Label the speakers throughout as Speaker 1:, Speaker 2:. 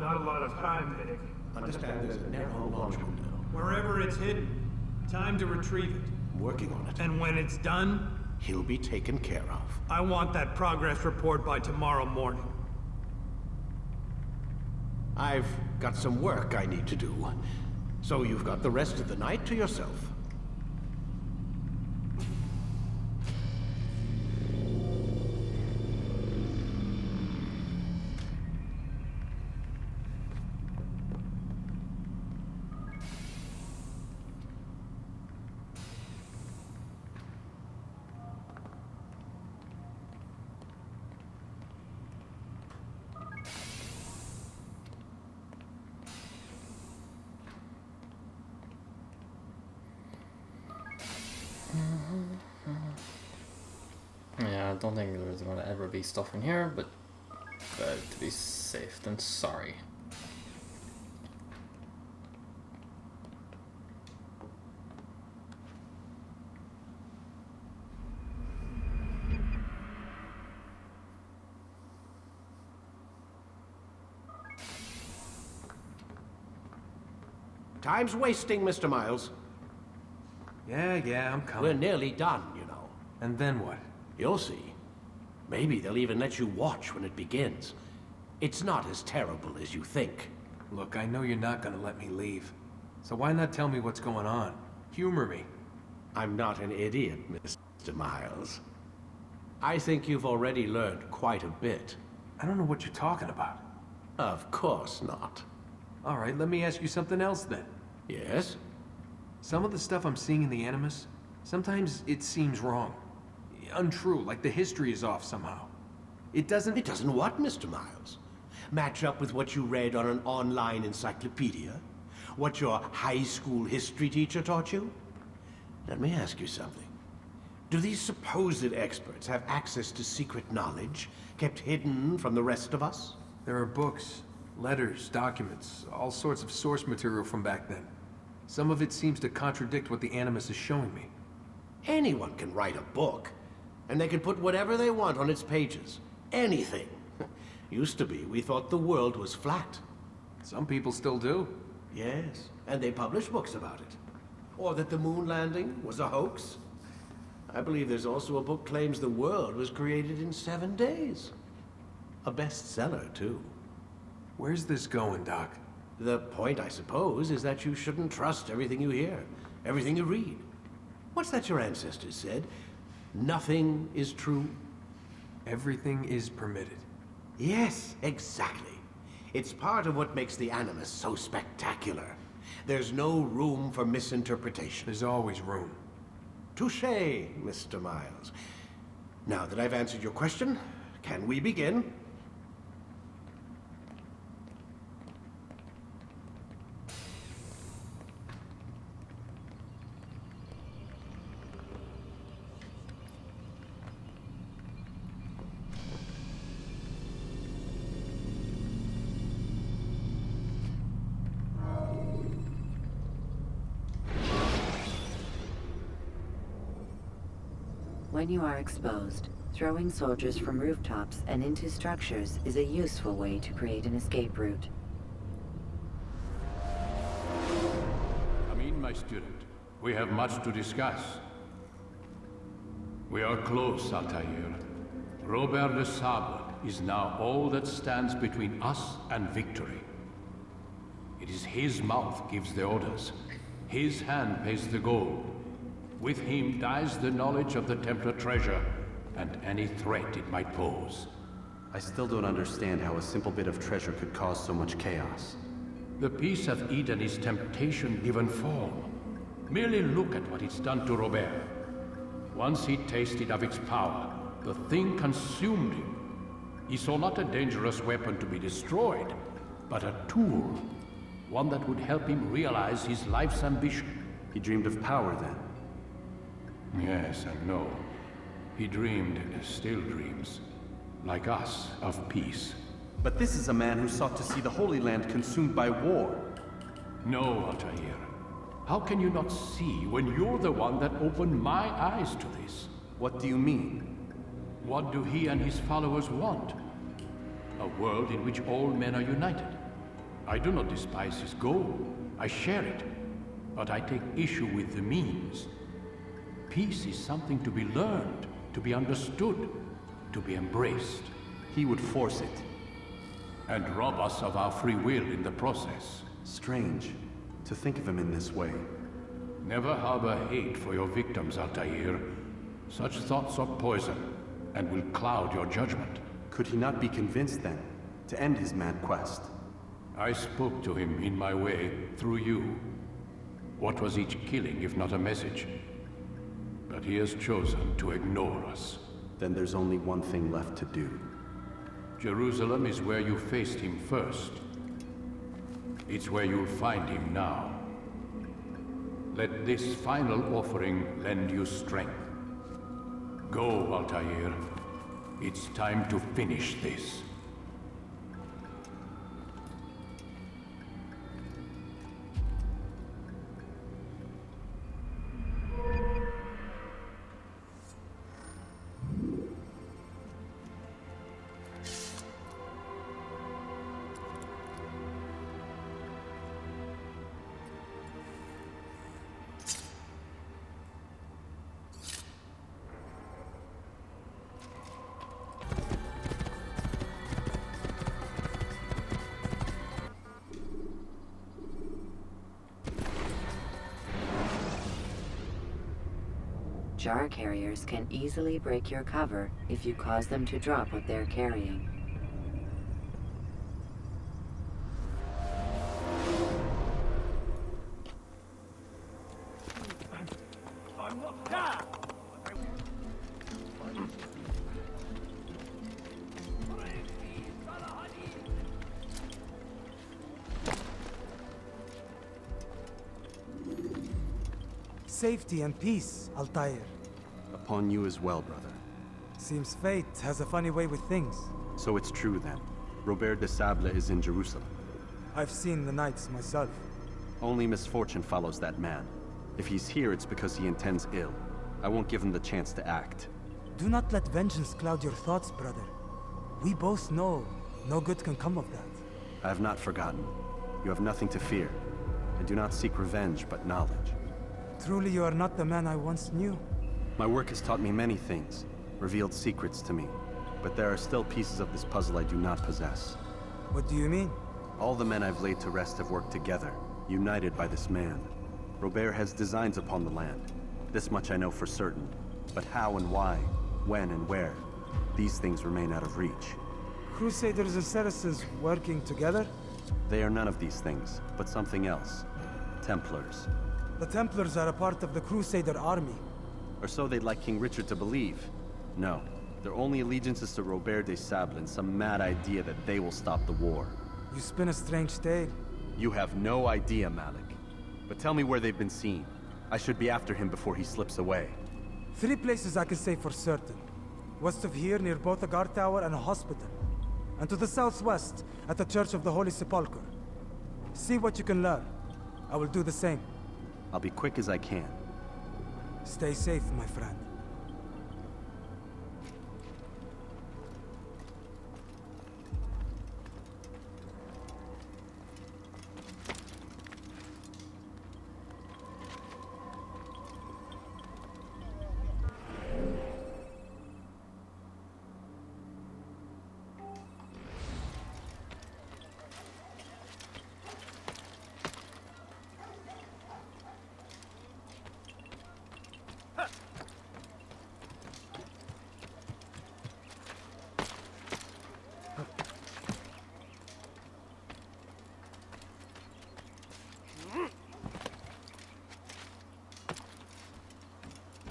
Speaker 1: Not a lot of time, Vic.
Speaker 2: Understand there's a narrow launch window.
Speaker 1: Wherever it's hidden, time to retrieve it.
Speaker 2: I'm working on it.
Speaker 1: And when it's done,
Speaker 2: He'll be taken care of.
Speaker 1: I want that progress report by tomorrow morning.
Speaker 2: I've got some work I need to do. So you've got the rest of the night to yourself.
Speaker 3: Yeah, I don't think there's going to ever be stuff in here, but better to be safe than sorry.
Speaker 2: Time's wasting, Mr. Miles.
Speaker 4: Yeah, I'm coming.
Speaker 2: We're nearly done, you know.
Speaker 4: And then what?
Speaker 2: You'll see. Maybe they'll even let you watch when it begins. It's not as terrible as you think.
Speaker 4: Look, I know you're not gonna let me leave. So why not tell me what's going on? Humor me.
Speaker 2: I'm not an idiot, Mr. Miles. I think you've already learned quite a bit.
Speaker 4: I don't know what you're talking about.
Speaker 2: Of course not.
Speaker 4: All right, let me ask you something else then.
Speaker 2: Yes?
Speaker 4: Some of the stuff I'm seeing in the Animus, sometimes it seems wrong. Untrue, like the history is off somehow. It doesn't...
Speaker 2: It doesn't what, Mr. Miles? Match up with what you read on an online encyclopedia? What your high school history teacher taught you? Let me ask you something. Do these supposed experts have access to secret knowledge kept hidden from the rest of us?
Speaker 4: There are books, letters, documents, all sorts of source material from back then. Some of it seems to contradict what the Animus is showing me.
Speaker 2: Anyone can write a book, and they can put whatever they want on its pages. Anything. Used to be, we thought the world was flat.
Speaker 4: Some people still do.
Speaker 2: Yes, and they publish books about it. Or that the moon landing was a hoax. I believe there's also a book claims the world was created in 7 days. A bestseller, too.
Speaker 4: Where's this going, Doc?
Speaker 2: The point, I suppose, is that you shouldn't trust everything you hear, everything you read. What's that your ancestors said? Nothing is true?
Speaker 4: Everything is permitted.
Speaker 2: Yes, exactly. It's part of what makes the Animus so spectacular. There's no room for misinterpretation.
Speaker 4: There's always room.
Speaker 2: Touché, Mr. Miles. Now that I've answered your question, can we begin?
Speaker 5: When you are exposed, throwing soldiers from rooftops and into structures is a useful way to create an escape route.
Speaker 6: Come in, my student. We have much to discuss. We are close, Altair. Robert Le Sabre is now all that stands between us and victory. It is his mouth gives the orders. His hand pays the gold. With him dies the knowledge of the Templar treasure, and any threat it might pose.
Speaker 7: I still don't understand how a simple bit of treasure could cause so much chaos.
Speaker 6: The Peace of Eden is temptation given form. Merely look at what it's done to Robert. Once he tasted of its power, the thing consumed him. He saw not a dangerous weapon to be destroyed, but a tool. One that would help him realize his life's ambition.
Speaker 7: He dreamed of power then.
Speaker 6: Yes and no. He dreamed, still dreams, like us, of peace.
Speaker 7: But this is a man who sought to see the Holy Land consumed by war.
Speaker 6: No, Altair. How can you not see when you're the one that opened my eyes to this?
Speaker 7: What do you mean?
Speaker 6: What do he and his followers want? A world in which all men are united. I do not despise his goal. I share it. But I take issue with the means. Peace is something to be learned, to be understood, to be embraced.
Speaker 7: He would force it.
Speaker 6: And rob us of our free will in the process.
Speaker 7: Strange to think of him in this way.
Speaker 6: Never harbor hate for your victims, Altair. Such thoughts are poison, and will cloud your judgment.
Speaker 7: Could he not be convinced then, to end his mad quest?
Speaker 6: I spoke to him in my way, through you. What was each killing if not a message? But he has chosen to ignore us.
Speaker 7: Then there's only one thing left to do.
Speaker 6: Jerusalem is where you faced him first. It's where you'll find him now. Let this final offering lend you strength. Go, Altair. It's time to finish this.
Speaker 5: Jar carriers can easily break your cover if you cause them to drop what they're carrying.
Speaker 8: Safety and peace, Altair.
Speaker 7: Upon you as well, brother.
Speaker 8: Seems fate has a funny way with things.
Speaker 7: So it's true then. Robert de Sable is in Jerusalem.
Speaker 8: I've seen the Knights myself.
Speaker 7: Only misfortune follows that man. If he's here, it's because he intends ill. I won't give him the chance to act.
Speaker 8: Do not let vengeance cloud your thoughts, brother. We both know no good can come of that.
Speaker 7: I have not forgotten. You have nothing to fear. I do not seek revenge, but knowledge.
Speaker 8: Truly you are not the man I once knew.
Speaker 7: My work has taught me many things, revealed secrets to me. But there are still pieces of this puzzle I do not possess.
Speaker 8: What do you mean?
Speaker 7: All the men I've laid to rest have worked together, united by this man. Robert has designs upon the land. This much I know for certain. But how and why, when and where, these things remain out of reach.
Speaker 8: Crusaders and Saracens working together?
Speaker 7: They are none of these things, but something else. Templars.
Speaker 8: The Templars are a part of the Crusader army.
Speaker 7: Or so they'd like King Richard to believe. No, their only allegiance is to Robert de Sable and some mad idea that they will stop the war.
Speaker 8: You spin a strange tale.
Speaker 7: You have no idea, Malik. But tell me where they've been seen. I should be after him before he slips away.
Speaker 8: 3 places I can say for certain. West of here, near both a guard tower and a hospital. And to the southwest, at the Church of the Holy Sepulchre. See what you can learn. I will do the same.
Speaker 7: I'll be quick as I can.
Speaker 8: Stay safe, my friend.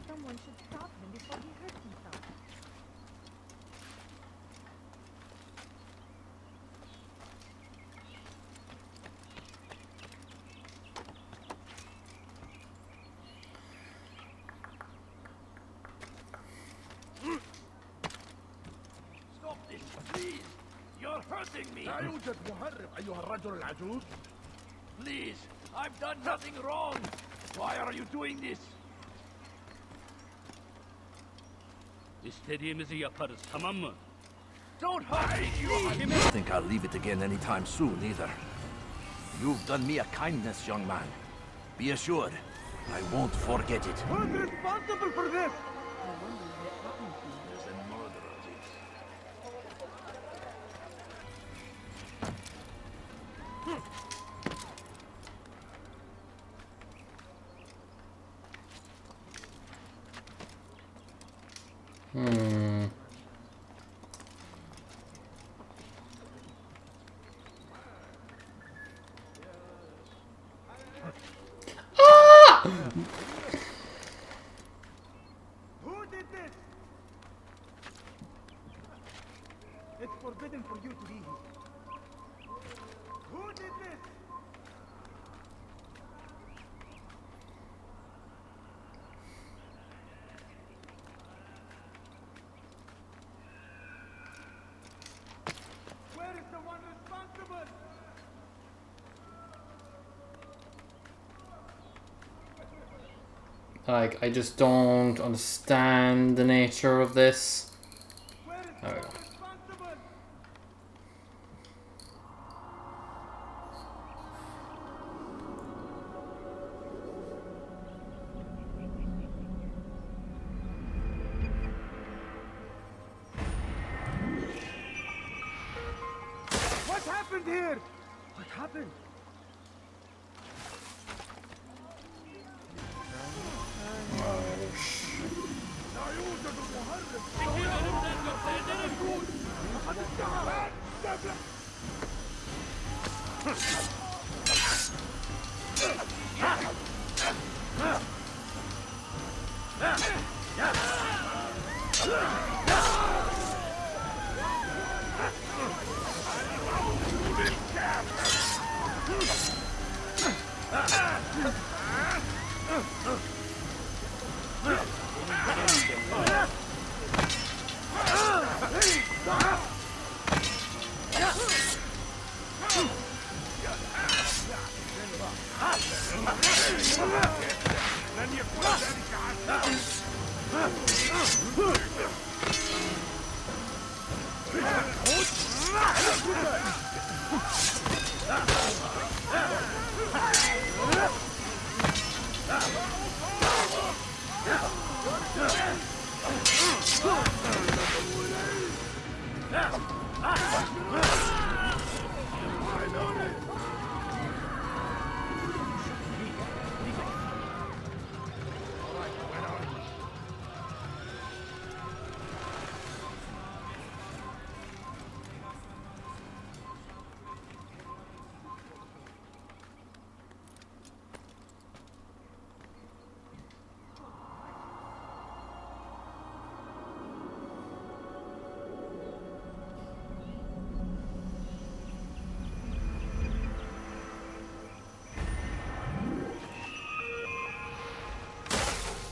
Speaker 9: Someone should stop him before he hurts himself.
Speaker 10: Stop this, please! You're hurting me! لا يوجد مهرب أيها الرجل العجوز. Please, I've done nothing wrong! Why are you doing this?
Speaker 11: İstediğimizi yaparız, tamam mı?
Speaker 10: Don't hurt me, you
Speaker 11: I
Speaker 10: think I'll leave it again anytime soon, either. You've done me a kindness, young man. Be assured, I won't forget it.
Speaker 8: Who's responsible for this?
Speaker 10: There's a murderer this.
Speaker 8: Who did this? It's forbidden for you to be here. Who did this? Where is the one responsible?
Speaker 3: Like, I just don't understand the nature of this.
Speaker 8: Where is the
Speaker 3: There we
Speaker 8: one
Speaker 3: go.
Speaker 8: responsible? What happened here? What happened?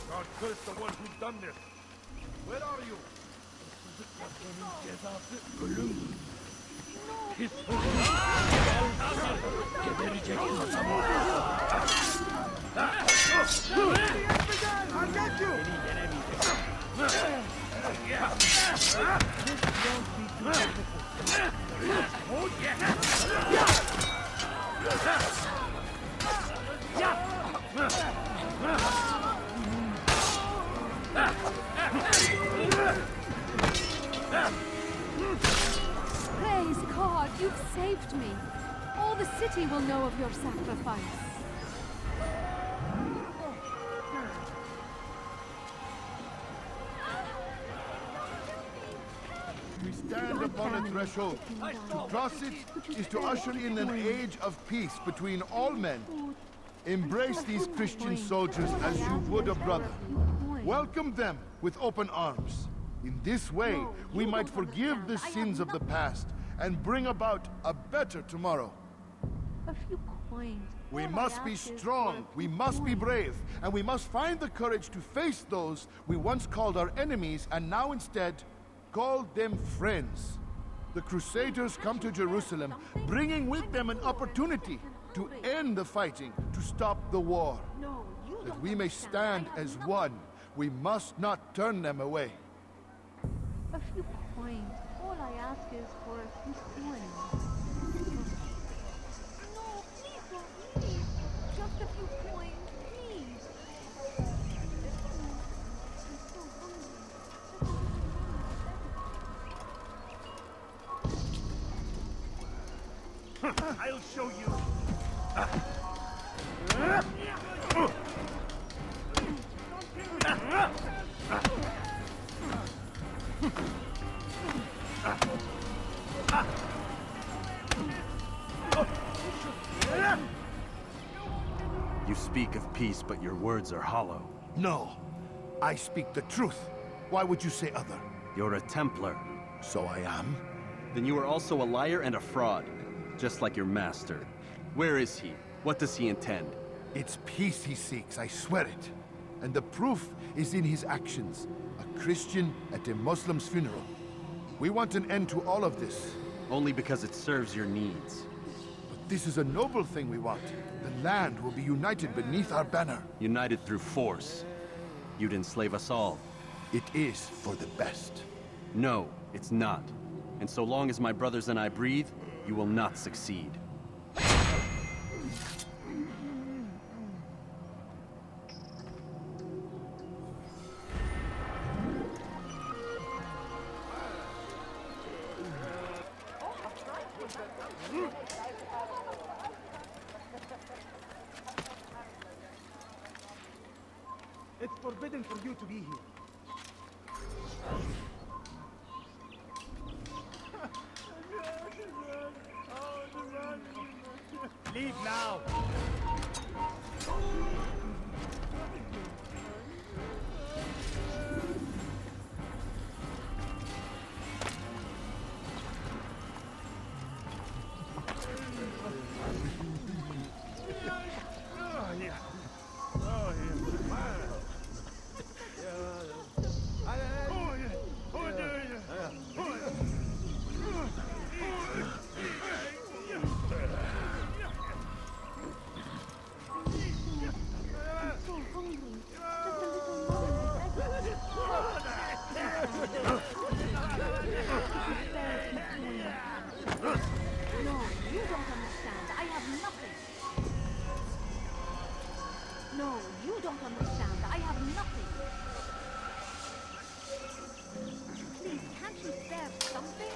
Speaker 10: God curse the one who's done this. Where are you?
Speaker 8: I'll get you!
Speaker 9: Praise God, you've saved me. All the city will know of your sacrifice.
Speaker 11: We stand upon a threshold. To cross it is to usher in an age of peace between all men. Embrace these Christian soldiers as you would a brother. Welcome them with open arms. In this way, we might forgive the sins of the past and bring about a better tomorrow.
Speaker 9: A few coins.
Speaker 11: We must be strong, we must be brave, and we must find the courage to face those we once called our enemies and now instead call them friends. The Crusaders come to Jerusalem, bringing with them an opportunity to end the fighting, to stop the war. That we may stand as one, we must not turn them away.
Speaker 9: A few coins. All I ask is for a few coins. No, please
Speaker 10: I'll show you.
Speaker 7: You speak of peace, but your words are hollow.
Speaker 11: No, I speak the truth. Why would you say other?
Speaker 7: You're a Templar.
Speaker 11: So I am.
Speaker 7: Then you are also a liar and a fraud, just like your master. Where is he? What does he intend?
Speaker 11: It's peace he seeks, I swear it. And the proof is in his actions. A Christian at a Muslim's funeral. We want an end to all of this.
Speaker 7: Only because it serves your needs.
Speaker 11: But this is a noble thing we want. The land will be united beneath our banner.
Speaker 7: United through force. You'd enslave us all.
Speaker 11: It is for the best.
Speaker 7: No, it's not. And so long as my brothers and I breathe, you will not succeed.
Speaker 8: It's forbidden for you to be here.
Speaker 10: Leave now.
Speaker 9: No, you don't understand. I have nothing. Please, can't you spare something?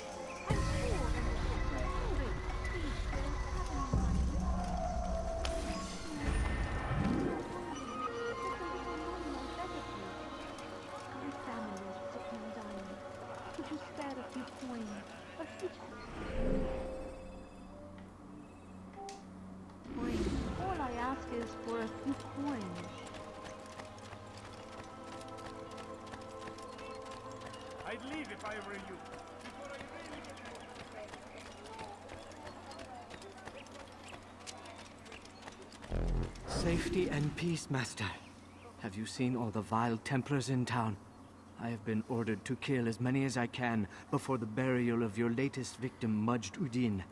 Speaker 9: I'm poor and sick and hungry. Please, don't have any money. My family is sick and dying. Could you spare a few coins? A few... Coins. All I ask is for a few coins.
Speaker 10: I'd leave if I were you.
Speaker 12: Safety and peace, Master. Have you seen all the vile Templars in town? I have been ordered to kill as many as I can before the burial of your latest victim, Majd Udin.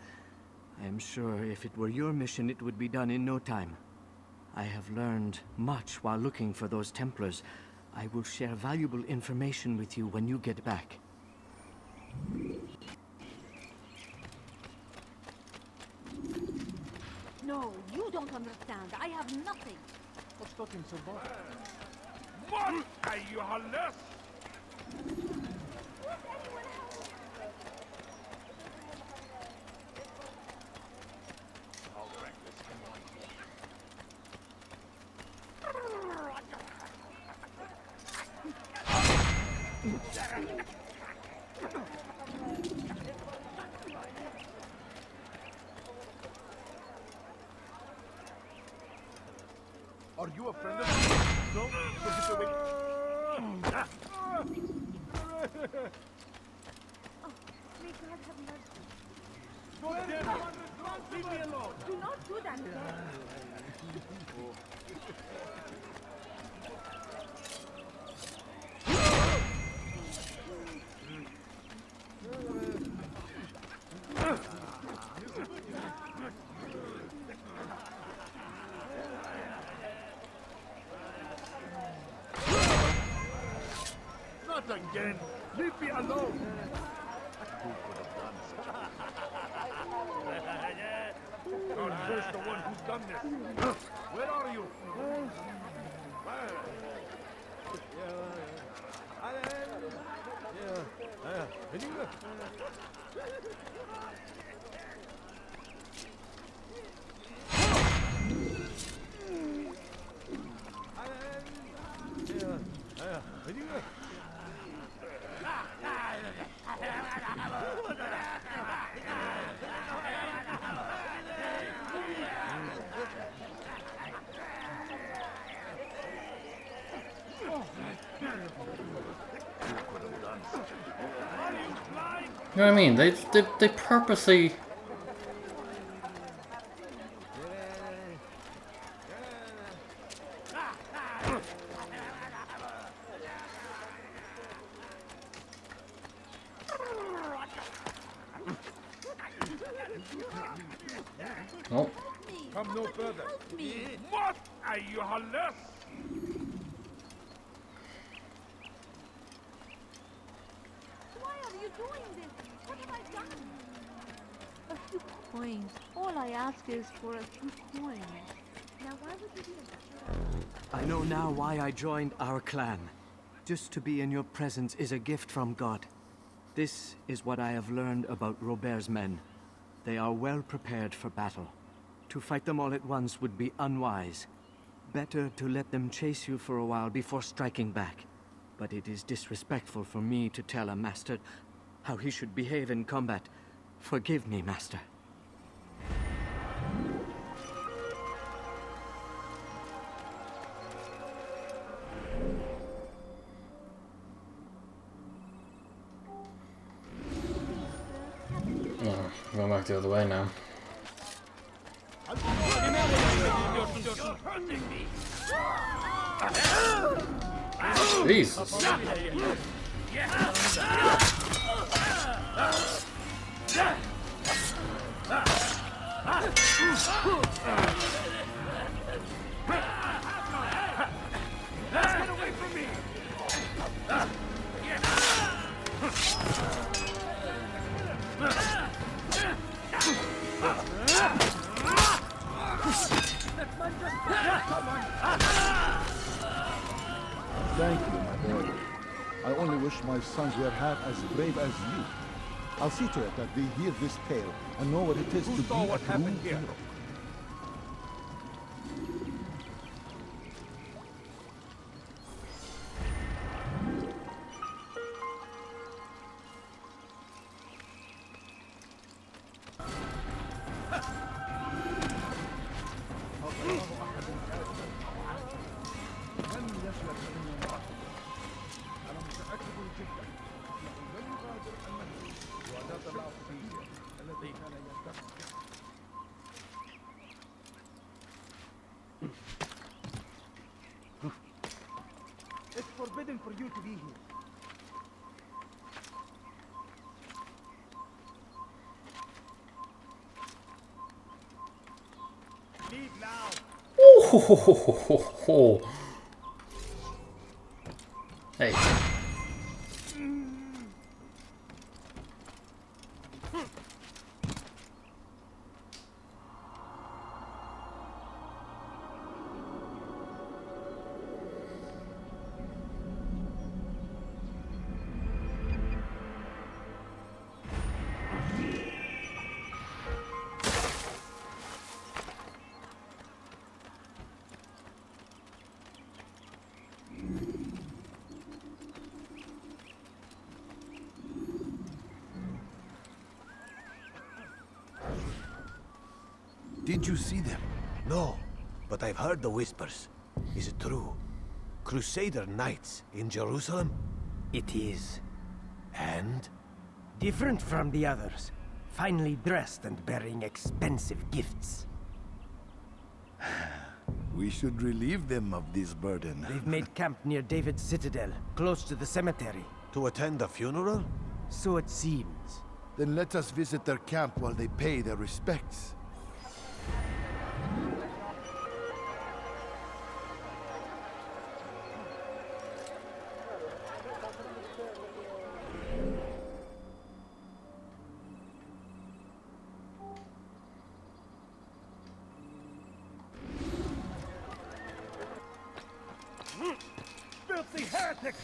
Speaker 12: I am sure if it were your mission, it would be done in no time. I have learned much while looking for those Templars. I will share valuable information with you when you get back.
Speaker 9: No, you don't understand. I have nothing.
Speaker 8: What's got him so bothered?
Speaker 10: What are you less?
Speaker 11: Are you a friend of mine? No? Look at the way.
Speaker 9: May God have mercy.
Speaker 10: Don't dare me. Leave me alone.
Speaker 9: Do not do that again.
Speaker 10: Not again. Leave me alone. God curse the one who's done this. Where are you?
Speaker 3: You know what I mean? They purposely. Oh.
Speaker 10: Come no further. What are you less?
Speaker 9: Why are you doing this? What have I done? A few coins. All I ask is for a few coins. Now why would you do that?
Speaker 12: I know now why I joined our clan. Just to be in your presence is a gift from God. This is what I have learned about Robert's men. They are well prepared for battle. To fight them all at once would be unwise. Better to let them chase you for a while before striking back. But it is disrespectful for me to tell a master how he should behave in combat. Forgive me, master.
Speaker 3: Oh, going back the other way now.
Speaker 10: You're hurting me.
Speaker 3: Jesus.
Speaker 10: Get away from me.
Speaker 11: Thank you, my boy. I only wish my sons were half as brave as you. I'll see to it that they hear this tale and know what it is to be a true hero.
Speaker 10: It's forbidden for you to be here. Leave now.
Speaker 3: Oh. Hey.
Speaker 2: Did you see them? No, but I've heard the whispers. Is it true? Crusader knights in Jerusalem?
Speaker 13: It is.
Speaker 2: And?
Speaker 13: Different from the others. Finely dressed and bearing expensive gifts.
Speaker 11: We should relieve them of this burden.
Speaker 13: They've made camp near David's citadel, close to the cemetery.
Speaker 2: To attend a funeral?
Speaker 13: So it seems.
Speaker 11: Then let us visit their camp while they pay their respects.
Speaker 10: Filthy heretic!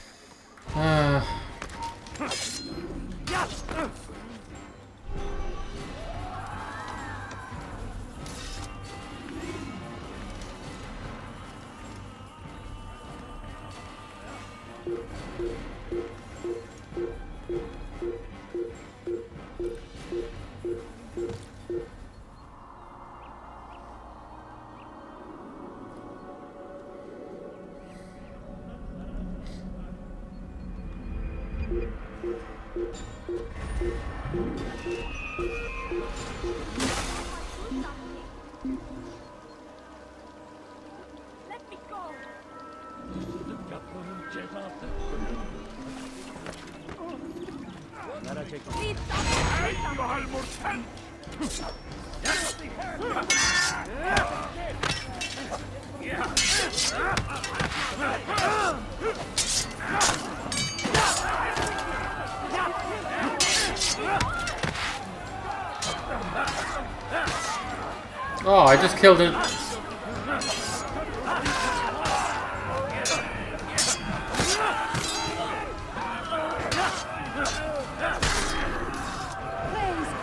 Speaker 3: Oh, I just killed it.
Speaker 9: Praise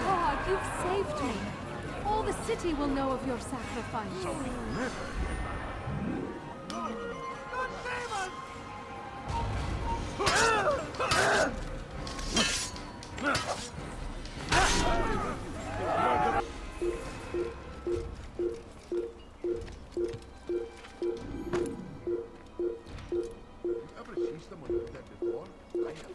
Speaker 9: God, you've saved me. All the city will know of your sacrifice.
Speaker 11: Ever see someone like that before? I have.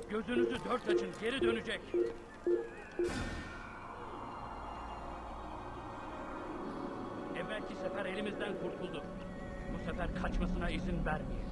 Speaker 10: Gözünüzü dört açın, geri dönecek. Evvelki sefer elimizden kurtuldu. Bu sefer kaçmasına izin vermeyin.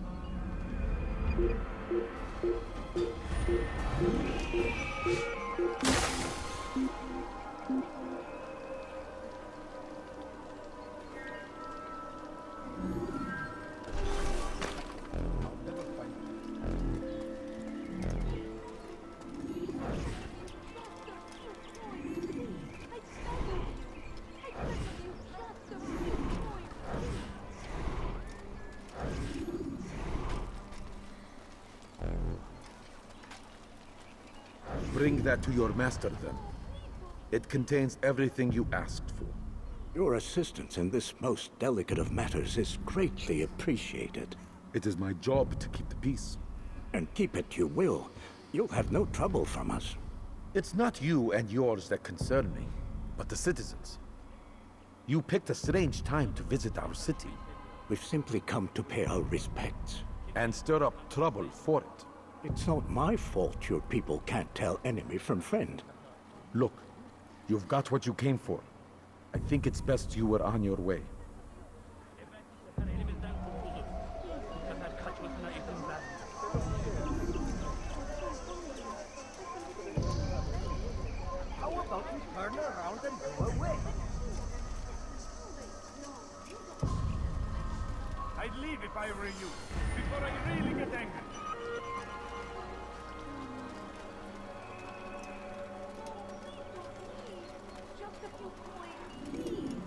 Speaker 14: Bring that to your master, then. It contains everything you asked for.
Speaker 15: Your assistance in this most delicate of matters is greatly appreciated.
Speaker 14: It is my job to keep the peace.
Speaker 15: And keep it you will. You'll have no trouble from us.
Speaker 14: It's not you and yours that concern me, but the citizens. You picked a strange time to visit our city.
Speaker 15: We've simply come to pay our respects.
Speaker 14: And stir up trouble for it.
Speaker 15: It's not my fault your people can't tell enemy from friend.
Speaker 14: Look, you've got what you came for. I think it's best you were on your way.
Speaker 10: How about you turn around and go away? I'd leave if I were you, before I really get angry.
Speaker 9: Just a few coins, please.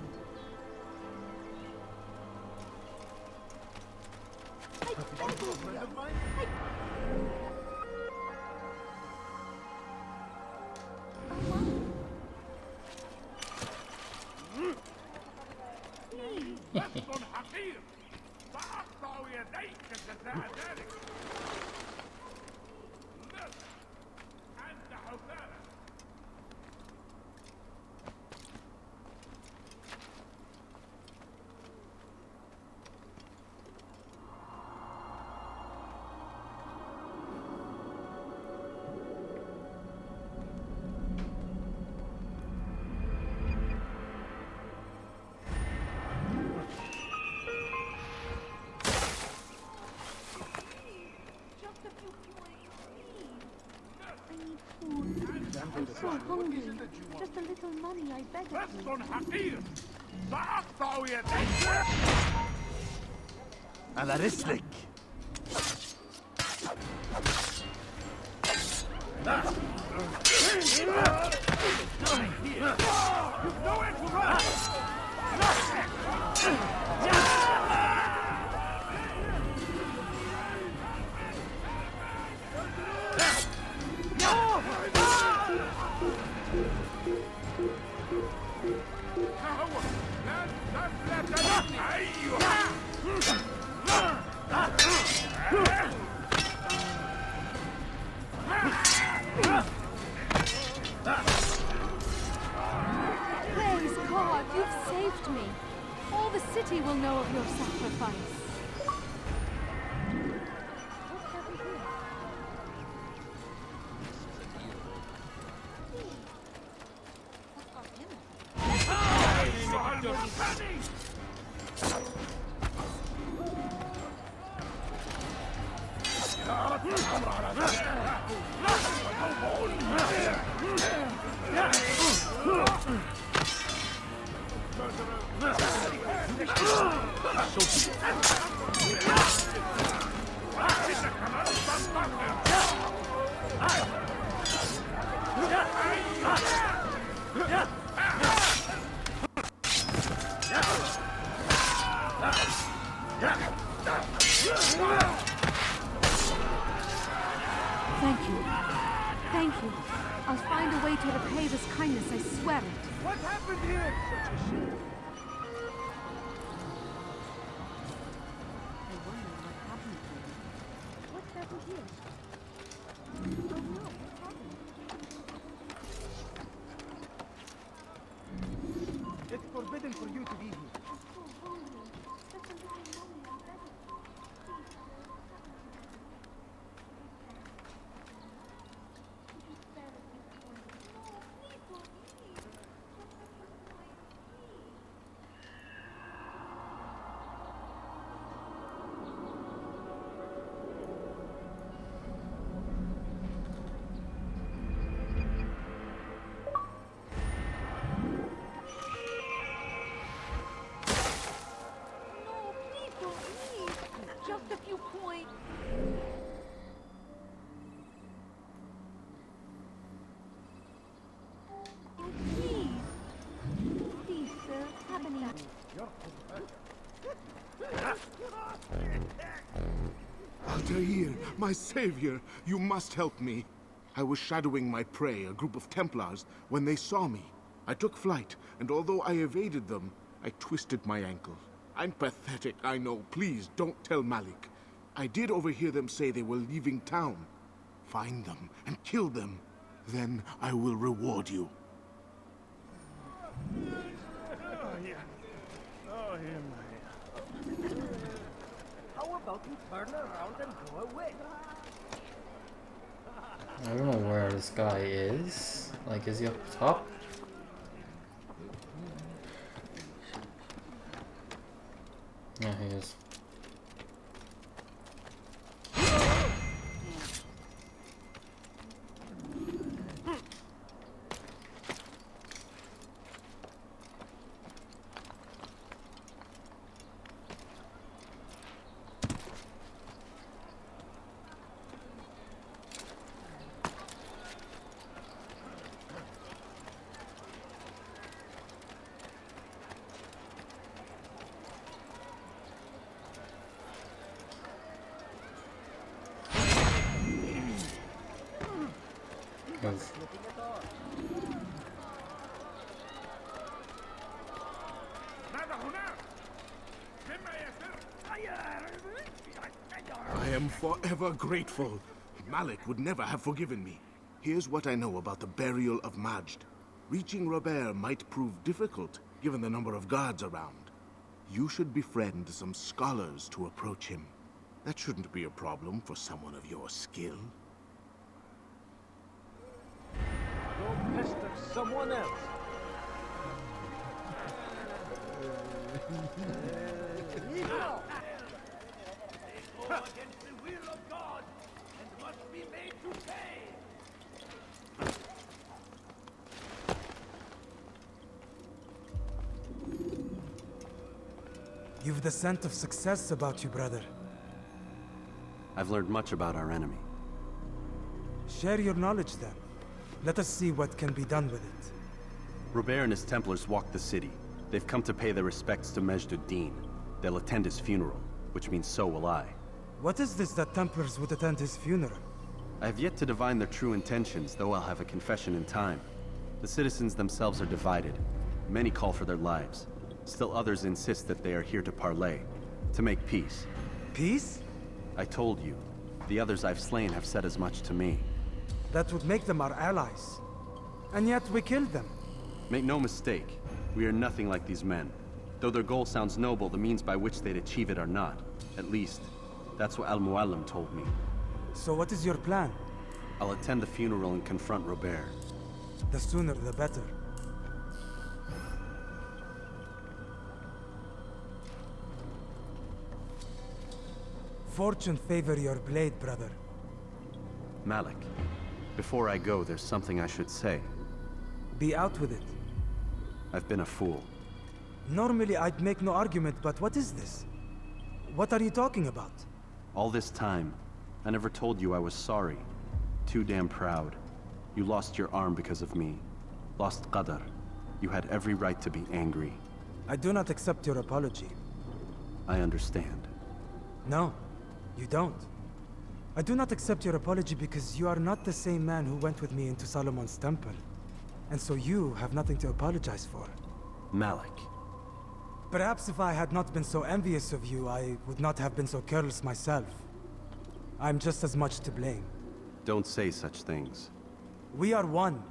Speaker 9: I'm so hungry. Just a little money, I beg of you.
Speaker 15: على رسلك.
Speaker 9: Praise God, you've saved me. All the city will know of your sacrifice.
Speaker 10: Ah!
Speaker 9: Thank you. Thank you. I'll find a way to repay this kindness, I swear it.
Speaker 10: What happened here? Such a shame.
Speaker 9: I wonder what happened to him. What happened here? Oh no, what happened?
Speaker 10: It's forbidden for you to be here.
Speaker 9: Just a few coins. Oh, please. Please, sir, have any...
Speaker 11: Altair, my savior, you must help me. I was shadowing my prey, a group of Templars, when they saw me. I took flight, and although I evaded them, I twisted my ankle. I'm pathetic, I know. Please, don't tell Malik. I did overhear them say they were leaving town. Find them and kill them. Then I will reward you.
Speaker 10: How about you turn around and go away?
Speaker 3: I don't know where this guy is. Like, is he up top? Yeah, he is. Move.
Speaker 11: I am forever grateful. Malik would never have forgiven me. Here's what I know about the burial of Majd. Reaching Robert might prove difficult, given the number of guards around. You should befriend some scholars to approach him. That shouldn't be a problem for someone of your skill.
Speaker 10: Go pester someone else. Evil! They go against the will of God and must be made to pay.
Speaker 8: You've the scent of success about you, brother.
Speaker 7: I've learned much about our enemy.
Speaker 8: Share your knowledge then. Let us see what can be done with it.
Speaker 7: Robert and his Templars walk the city. They've come to pay their respects to Majd ad-Din. They'll attend his funeral, which means so will I.
Speaker 8: What is this that Templars would attend his funeral?
Speaker 7: I have yet to divine their true intentions, though I'll have a confession in time. The citizens themselves are divided. Many call for their lives. Still others insist that they are here to parley, to make peace.
Speaker 8: Peace?
Speaker 7: I told you. The others I've slain have said as much to me.
Speaker 8: That would make them our allies. And yet we killed them.
Speaker 7: Make no mistake, we are nothing like these men. Though their goal sounds noble, the means by which they'd achieve it are not. At least, that's what Al-Mualim told me.
Speaker 8: So what is your plan?
Speaker 7: I'll attend the funeral and confront Robert.
Speaker 8: The sooner the better. Fortune favor your blade, brother.
Speaker 7: Malik, before I go, there's something I should say.
Speaker 8: Be out with it.
Speaker 7: I've been a fool.
Speaker 8: Normally I'd make no argument, but what is this? What are you talking about?
Speaker 7: All this time, I never told you I was sorry. Too damn proud. You lost your arm because of me. lost Qadar. You had every right to be angry.
Speaker 8: I do not accept your apology.
Speaker 7: I understand.
Speaker 8: No, you don't. I do not accept your apology because you are not the same man who went with me into Solomon's temple. And so you have nothing to apologize for.
Speaker 7: Malik.
Speaker 8: Perhaps if I had not been so envious of you, I would not have been so careless myself. I'm just as much to blame.
Speaker 7: Don't say such things.
Speaker 8: We are one.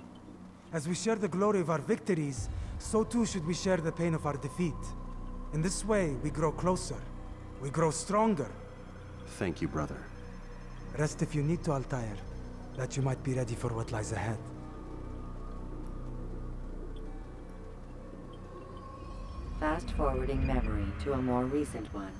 Speaker 8: As we share the glory of our victories, so too should we share the pain of our defeat. In this way, we grow closer. We grow stronger.
Speaker 7: Thank you, brother.
Speaker 8: Rest if you need to, Altair, that you might be ready for what lies ahead.
Speaker 5: Fast-forwarding memory to a more recent one.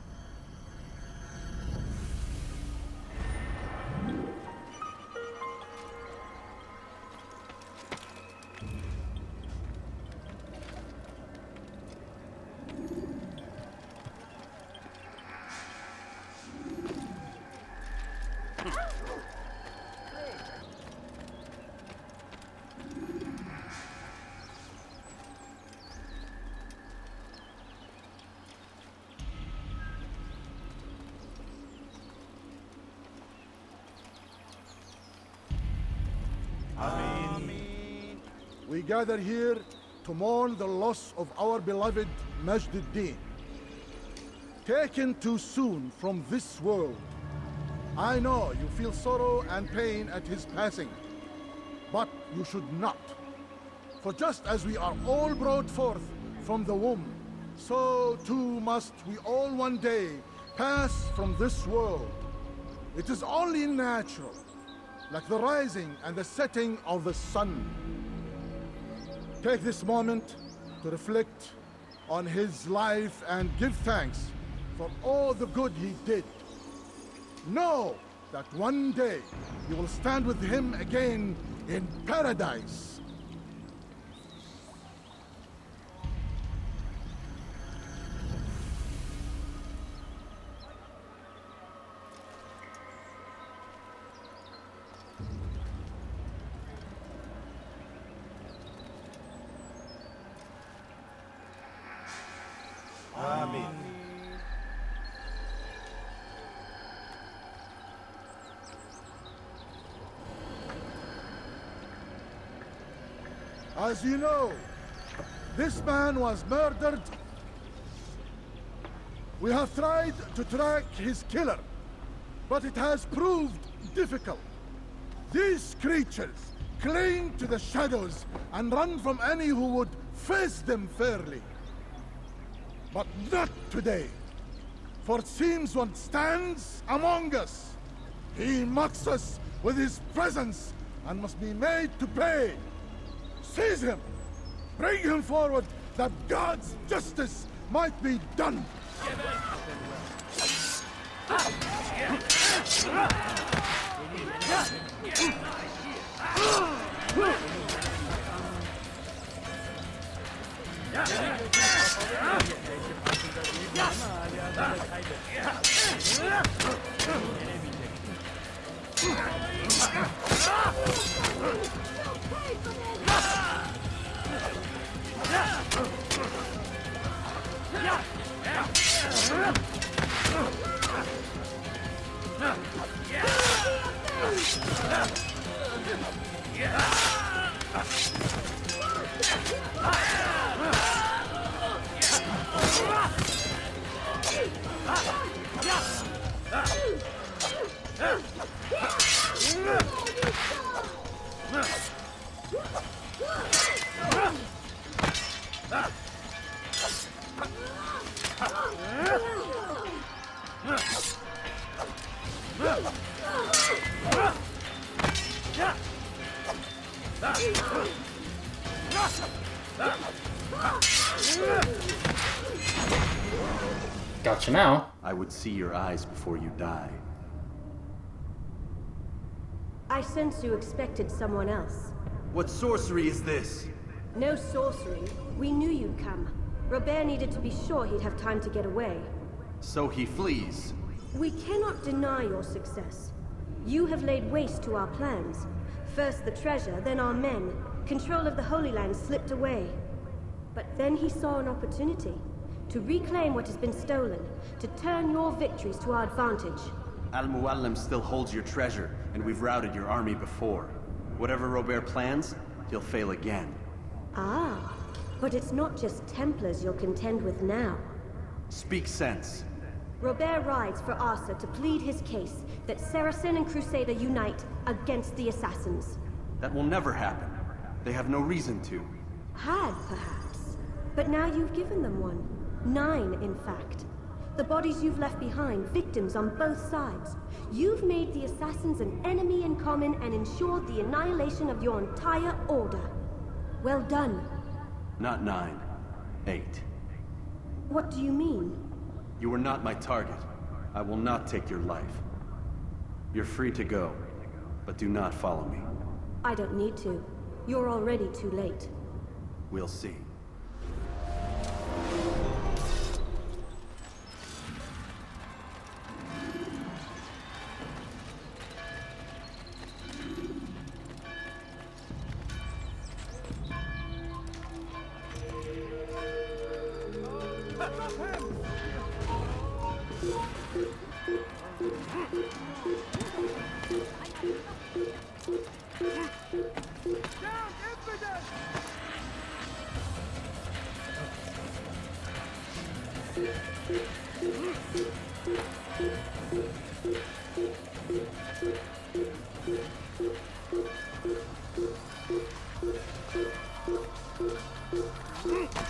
Speaker 11: We gather here to mourn the loss of our beloved Majd-ud-Din. Taken too soon from this world. I know you feel sorrow and pain at his passing, but you should not. For just as we are all brought forth from the womb, so too must we all one day pass from this world. It is only natural, like the rising and the setting of the sun. Take this moment to reflect on his life and give thanks for all the good he did. Know that one day you will stand with him again in paradise. As you know, this man was murdered. We have tried to track his killer, but it has proved difficult. These creatures cling to the shadows and run from any who would face them fairly. But not today, for it seems one stands among us. He mocks us with his presence and must be made to pay. Seize him! Bring him forward, that God's justice might be done!
Speaker 3: Gotcha now.
Speaker 7: I would see your eyes before you die.
Speaker 16: I sense you expected someone else.
Speaker 7: What sorcery is this?
Speaker 16: No sorcery. We knew you'd come. Robert needed to be sure he'd have time to get away.
Speaker 7: So he flees.
Speaker 16: We cannot deny your success. You have laid waste to our plans. First the treasure, then our men. Control of the Holy Land slipped away. But then he saw an opportunity to reclaim what has been stolen, to turn your victories to our advantage.
Speaker 7: Al-Mualim still holds your treasure, and we've routed your army before. Whatever Robert plans, he'll fail again.
Speaker 16: Ah, but it's not just Templars you'll contend with now.
Speaker 7: Speak sense.
Speaker 16: Robert rides for Arsa to plead his case that Saracen and Crusader unite against the Assassins.
Speaker 7: That will never happen. They have no reason to.
Speaker 16: Had, perhaps. But now you've given them one. 9, in fact. The bodies you've left behind, victims on both sides. You've made the Assassins an enemy in common and ensured the annihilation of your entire order. Well done.
Speaker 7: Not 9. 8.
Speaker 16: What do you mean?
Speaker 7: You are not my target. I will not take your life. You're free to go, but do not follow me.
Speaker 16: I don't need to. You're already too late.
Speaker 7: We'll see.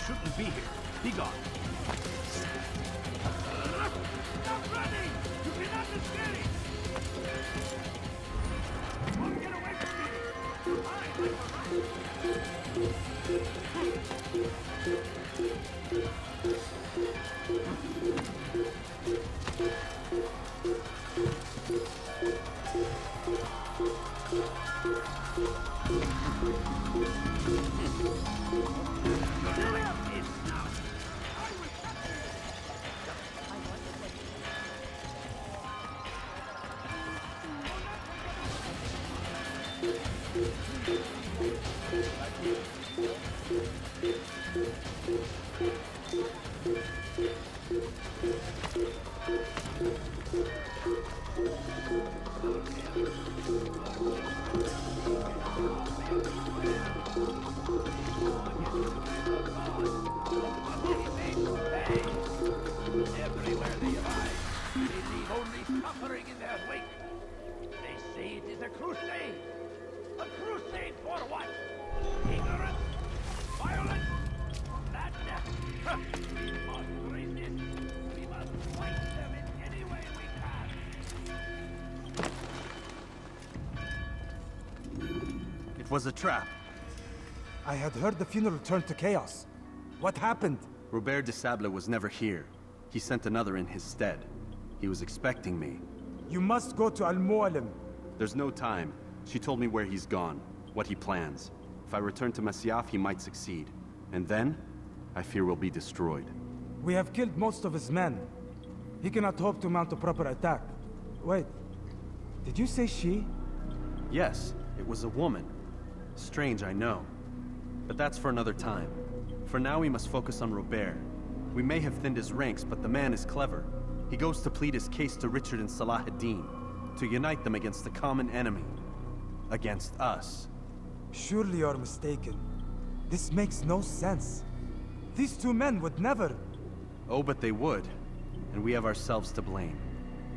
Speaker 10: Shouldn't be here. Be gone. Stop running! You cannot escape! Come get away from me! I like Everywhere they ride, they leave only suffering in their wake. They say it is a crusade. A crusade for what? Ignorance? Violence? Madness? We must resist. We must fight them in any way we can.
Speaker 7: It was a trap.
Speaker 8: I had heard the funeral turned to chaos. What happened?
Speaker 7: Robert de Sable was never here. He sent another in his stead. He was expecting me.
Speaker 8: You must go to Al-Mualim.
Speaker 7: There's no time. She told me where he's gone, what he plans. If I return to Masyaf, he might succeed. And then, I fear we'll be destroyed.
Speaker 8: We have killed most of his men. He cannot hope to mount a proper attack. Wait, did you say she?
Speaker 7: Yes, it was a woman. Strange, I know. But that's for another time. For now, we must focus on Robert. We may have thinned his ranks, but the man is clever. He goes to plead his case to Richard and Salah ad-Din, to unite them against the common enemy. Against us.
Speaker 8: Surely you're mistaken. This makes no sense. These two men would never...
Speaker 7: Oh, but they would. And we have ourselves to blame.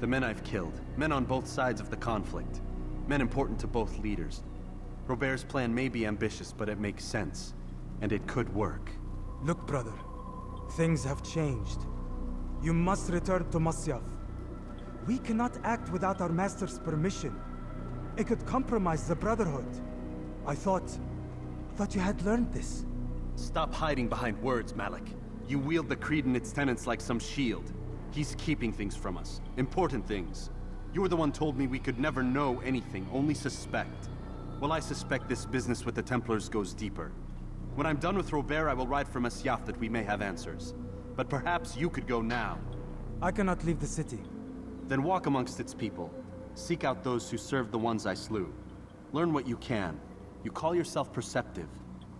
Speaker 7: The men I've killed, men on both sides of the conflict. Men important to both leaders. Robert's plan may be ambitious, but it makes sense. And it could work.
Speaker 8: Look, brother. Things have changed. You must return to Masyaf. We cannot act without our master's permission. It could compromise the Brotherhood. I thought you had learned this.
Speaker 7: Stop hiding behind words, Malik. You wield the creed and its tenets like some shield. He's keeping things from us. Important things. You were the one told me we could never know anything, only suspect. Well, I suspect this business with the Templars goes deeper. When I'm done with Robert, I will ride for Masyaf that we may have answers. But perhaps you could go now.
Speaker 8: I cannot leave the city.
Speaker 7: Then walk amongst its people. Seek out those who served the ones I slew. Learn what you can. You call yourself perceptive.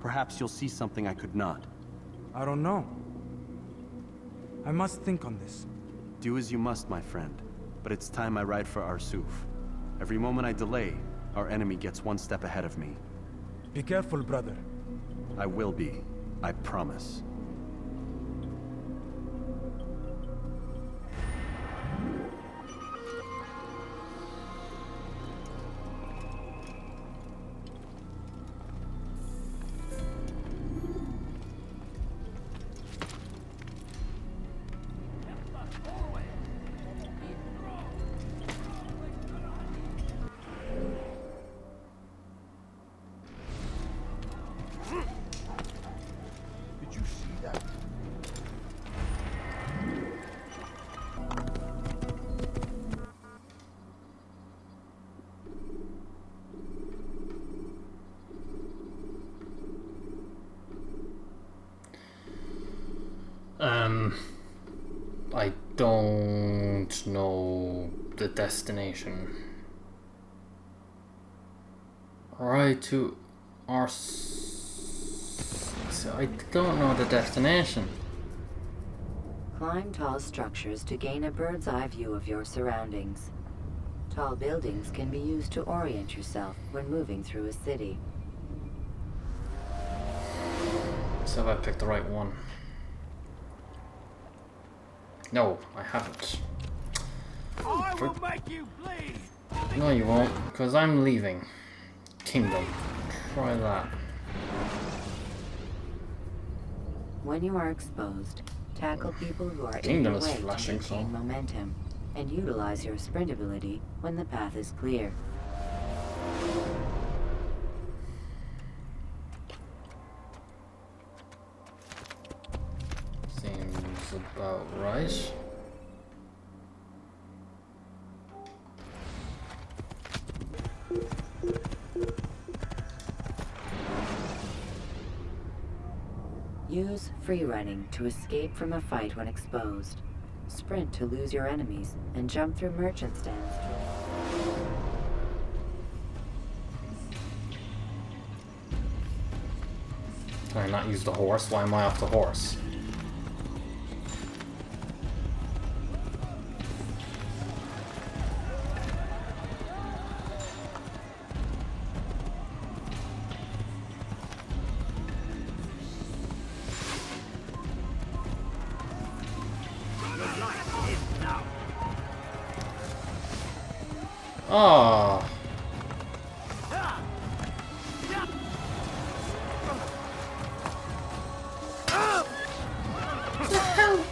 Speaker 7: Perhaps you'll see something I could not.
Speaker 8: I don't know. I must think on this.
Speaker 7: Do as you must, my friend. But it's time I ride for Arsuf. Every moment I delay, our enemy gets one step ahead of me.
Speaker 8: Be careful, brother.
Speaker 7: I will be. I promise.
Speaker 11: Did you see that?
Speaker 3: I don't know the destination. Right to our... So I don't know the destination.
Speaker 5: Climb tall structures to gain a bird's eye view of your surroundings. Tall buildings can be used to orient yourself when moving through a city.
Speaker 3: So have I picked the right one? No, I haven't.
Speaker 10: I will make you bleed.
Speaker 3: No, you won't, because I'm leaving. Kingdom. Try that.
Speaker 5: When you are exposed, tackle people who are in
Speaker 3: Kingdom
Speaker 5: your
Speaker 3: is
Speaker 5: way
Speaker 3: flashing,
Speaker 5: to gain
Speaker 3: so.
Speaker 5: momentum, and utilize your sprint ability when the path is clear.
Speaker 3: Seems about right.
Speaker 5: Use free running to escape from a fight when exposed. Sprint to lose your enemies, and jump through merchant stands.
Speaker 3: Can I not use the horse? Why am I off the horse? Oh.
Speaker 10: What the hell?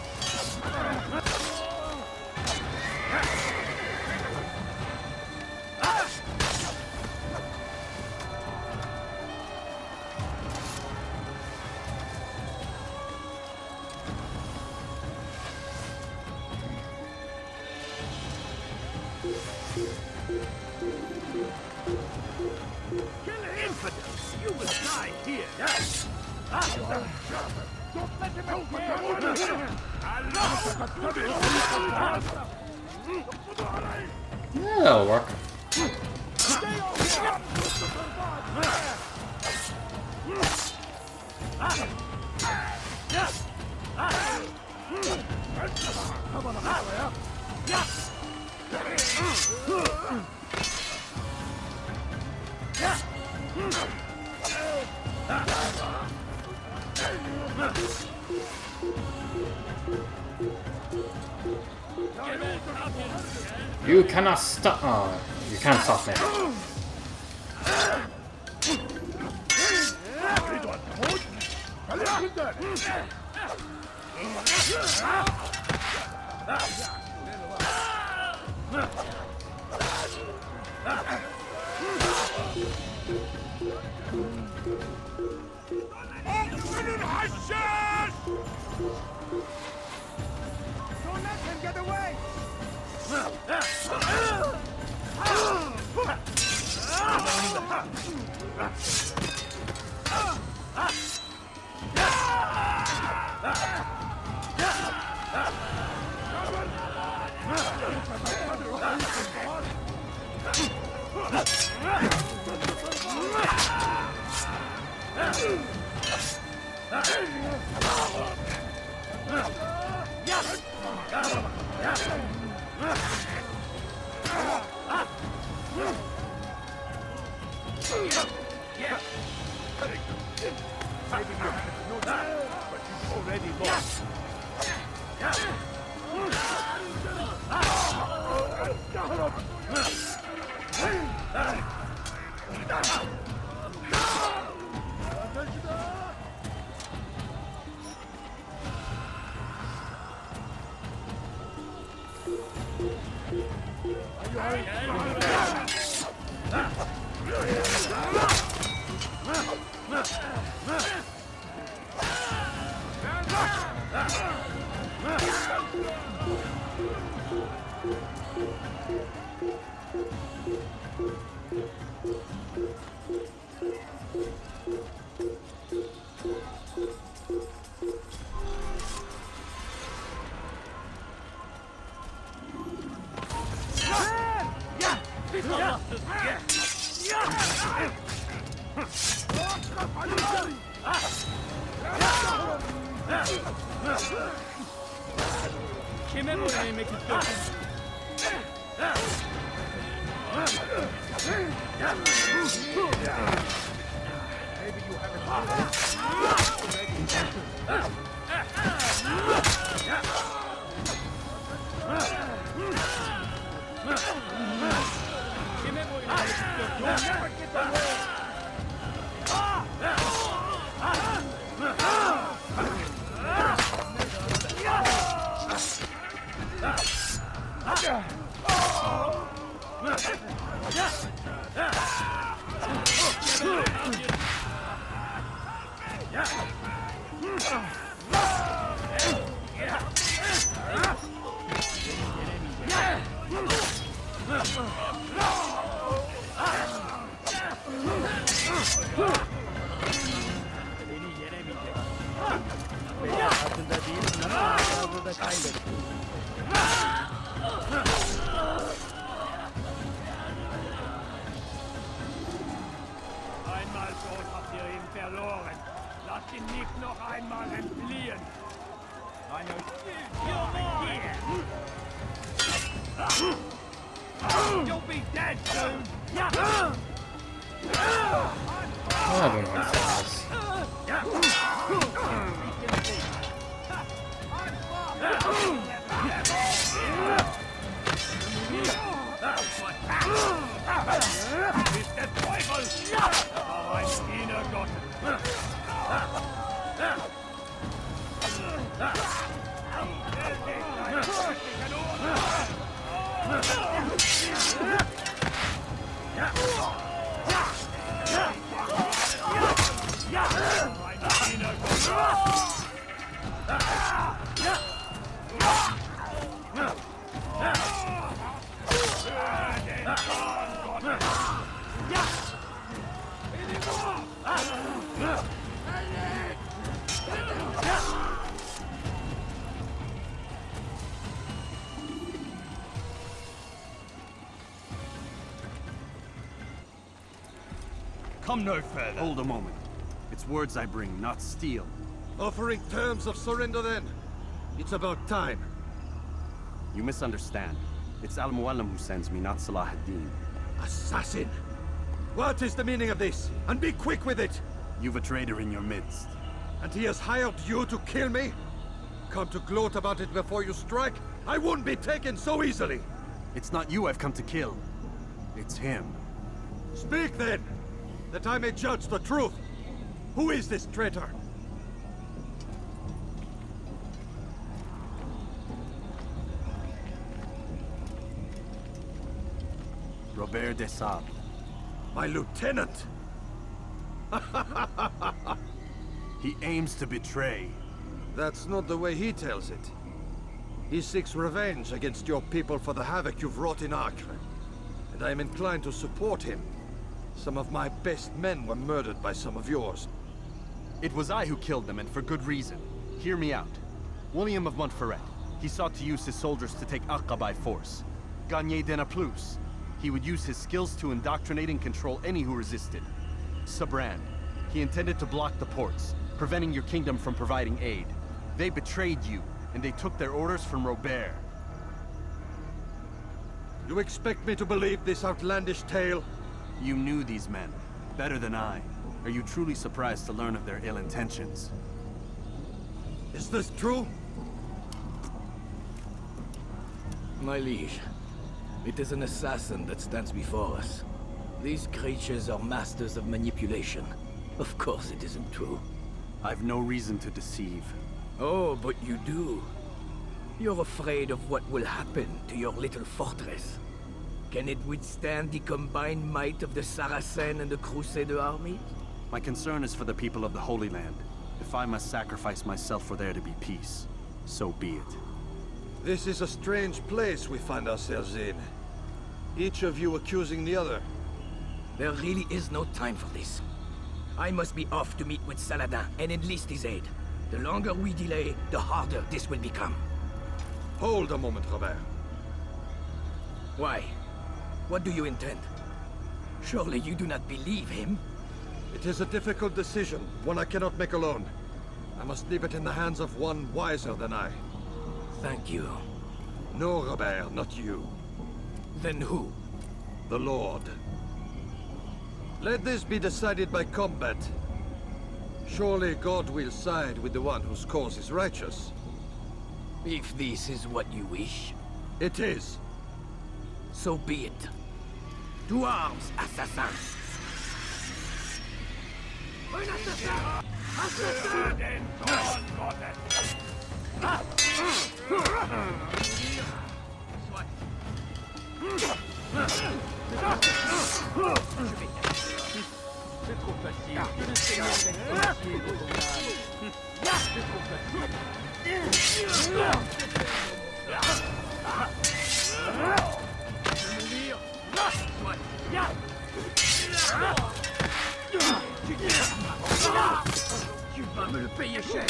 Speaker 10: Infidels, you will die here. Don't let him
Speaker 3: Yeah, that'll work. You cannot stop. Oh, you can't stop me.
Speaker 10: Don't let him get away! Already lost. Einmal tot habt ihr ihn verloren. Lasst ihn nicht noch einmal entfliehen. You'll be dead soon.
Speaker 3: I don't know what this is.
Speaker 10: Ist der Teufel! Aber ein Diener Gottes!
Speaker 7: Come no further. Hold a moment. It's words I bring, not steel.
Speaker 17: Offering terms of surrender then. It's about time.
Speaker 7: You misunderstand. It's Al-Mualim who sends me, not Salah ad-Din.
Speaker 17: Assassin! What is the meaning of this? And be quick with it!
Speaker 7: You've a traitor in your midst.
Speaker 17: And he has hired you to kill me? Come to gloat about it before you strike? I won't be taken so easily!
Speaker 7: It's not you I've come to kill. It's him.
Speaker 17: Speak then! That I may judge the truth! Who is this traitor?
Speaker 7: Robert de Sable.
Speaker 17: My lieutenant!
Speaker 7: He aims to betray.
Speaker 17: That's not the way he tells it. He seeks revenge against your people for the havoc you've wrought in Acre. And I am inclined to support him. Some of my best men were murdered by some of yours.
Speaker 7: It was I who killed them, and for good reason. Hear me out. William of Montferrat. He sought to use his soldiers to take Acre by force. Gagné de Naplouse. He would use his skills to indoctrinate and control any who resisted. Sabran. He intended to block the ports, preventing your kingdom from providing aid. They betrayed you, and they took their orders from Robert.
Speaker 17: You expect me to believe this outlandish tale?
Speaker 7: You knew these men, better than I. Are you truly surprised to learn of their ill intentions?
Speaker 17: Is this true?
Speaker 10: My liege, it is an assassin that stands before us. These creatures are masters of manipulation. Of course it isn't true.
Speaker 7: I've no reason to deceive.
Speaker 10: Oh, but you do. You're afraid of what will happen to your little fortress. Can it withstand the combined might of the Saracen and the Crusader armies?
Speaker 7: My concern is for the people of the Holy Land. If I must sacrifice myself for there to be peace, so be it.
Speaker 17: This is a strange place we find ourselves in. Each of you accusing the other.
Speaker 10: There really is no time for this. I must be off to meet with Saladin and enlist his aid. The longer we delay, the harder this will become.
Speaker 17: Hold a moment, Robert.
Speaker 10: Why? What do you intend? Surely you do not believe him?
Speaker 17: It is a difficult decision, one I cannot make alone. I must leave it in the hands of one wiser than I.
Speaker 10: Thank you.
Speaker 17: No, Robert, not you.
Speaker 10: Then who?
Speaker 17: The Lord. Let this be decided by combat. Surely God will side with the one whose cause is righteous.
Speaker 10: If this is what you wish.
Speaker 17: It is.
Speaker 10: So be it. To arms, assassins! Un assassin! Assassin!
Speaker 12: C'est trop facile. Que le Seigneur d'être entier de ton âme. C'est trop facile.
Speaker 10: Tu vas me le payer cher.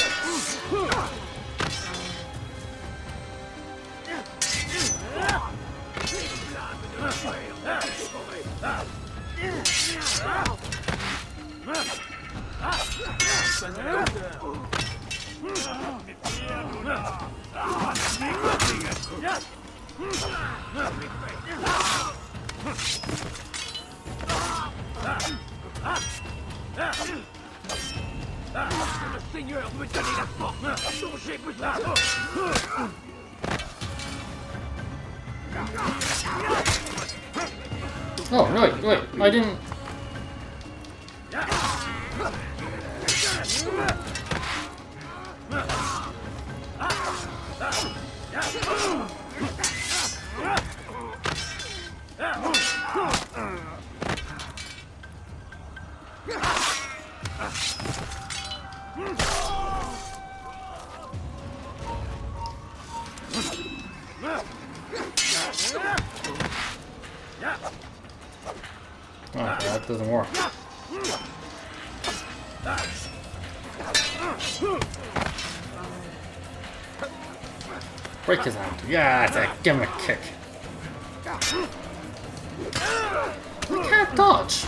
Speaker 10: Le Seigneur me donne la force dont j'ai besoin.
Speaker 3: Oh, wait, I didn't... Okay, that doesn't work. Break his hand. Yeah, that's it. Give him a kick. I can't dodge.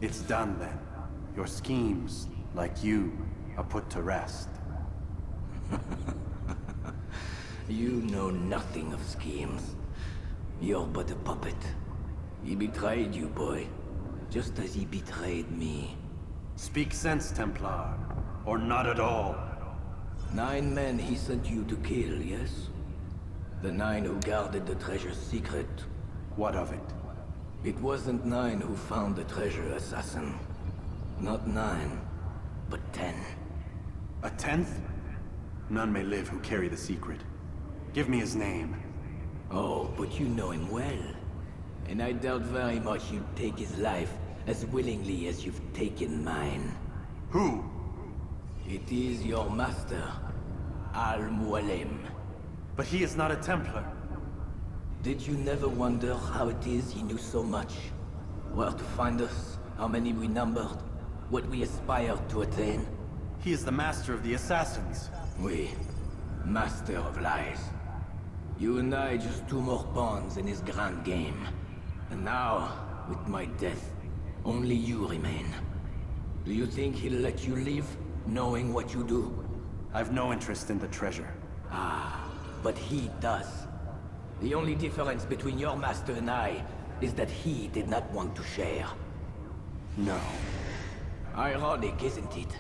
Speaker 7: It's done then. Your schemes, like you, are put to rest.
Speaker 10: You know nothing of schemes. You're but a puppet. He betrayed you, boy. Just as he betrayed me.
Speaker 7: Speak sense, Templar. Or not at all.
Speaker 10: 9 men he sent you to kill, yes? The 9 who guarded the treasure's secret.
Speaker 7: What of it?
Speaker 10: It wasn't 9 who found the treasure, assassin. Not 9, but 10.
Speaker 7: A 10th? None may live who carry the secret. Give me his name.
Speaker 10: Oh, but you know him well. And I doubt very much you'd take his life as willingly as you've taken mine.
Speaker 7: Who?
Speaker 10: It is your master, Al-Mualim.
Speaker 7: But he is not a Templar.
Speaker 10: Did you never wonder how it is he knew so much? Where to find us, how many we numbered, what we aspired to attain?
Speaker 7: He is the master of the assassins.
Speaker 10: We, master of lies. You and I just two more pawns in his grand game. And now, with my death, only you remain. Do you think he'll let you live, knowing what you do?
Speaker 7: I've no interest in the treasure.
Speaker 10: Ah, but he does. The only difference between your master and I is that he did not want to share.
Speaker 7: No.
Speaker 10: Ironic, isn't it?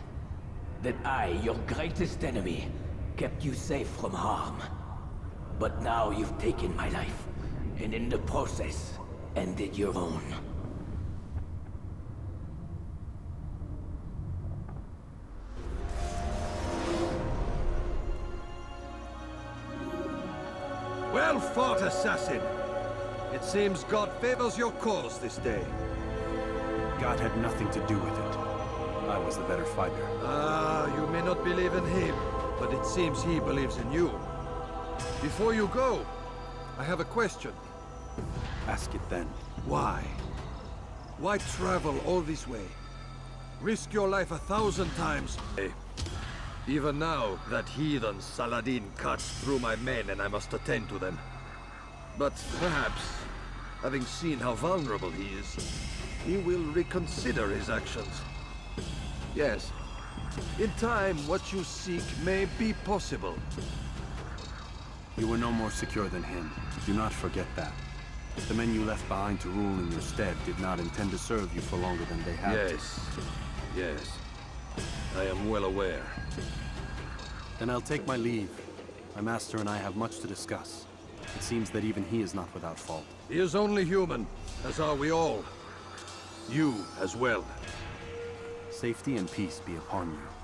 Speaker 10: That I, your greatest enemy, kept you safe from harm. But now you've taken my life, and in the process, ended your own.
Speaker 17: Well fought, assassin! It seems God favors your cause this day.
Speaker 7: God had nothing to do with it. I was the better fighter.
Speaker 17: Ah, you may not believe in him, but it seems he believes in you. Before you go, I have a question.
Speaker 7: Ask it then.
Speaker 17: Why? Why travel all this way? Risk your life 1,000 times. Even now, that heathen Saladin cuts through my men and I must attend to them. But perhaps, having seen how vulnerable he is, he will reconsider his actions. Yes, in time, what you seek may be possible.
Speaker 7: You were no more secure than him. Do not forget that. The men you left behind to rule in your stead did not intend to serve you for longer than they had to.
Speaker 17: Yes. I am well aware.
Speaker 7: Then I'll take my leave. My master and I have much to discuss. It seems that even he is not without fault.
Speaker 17: He is only human, as are we all. You as well.
Speaker 7: Safety and peace be upon you.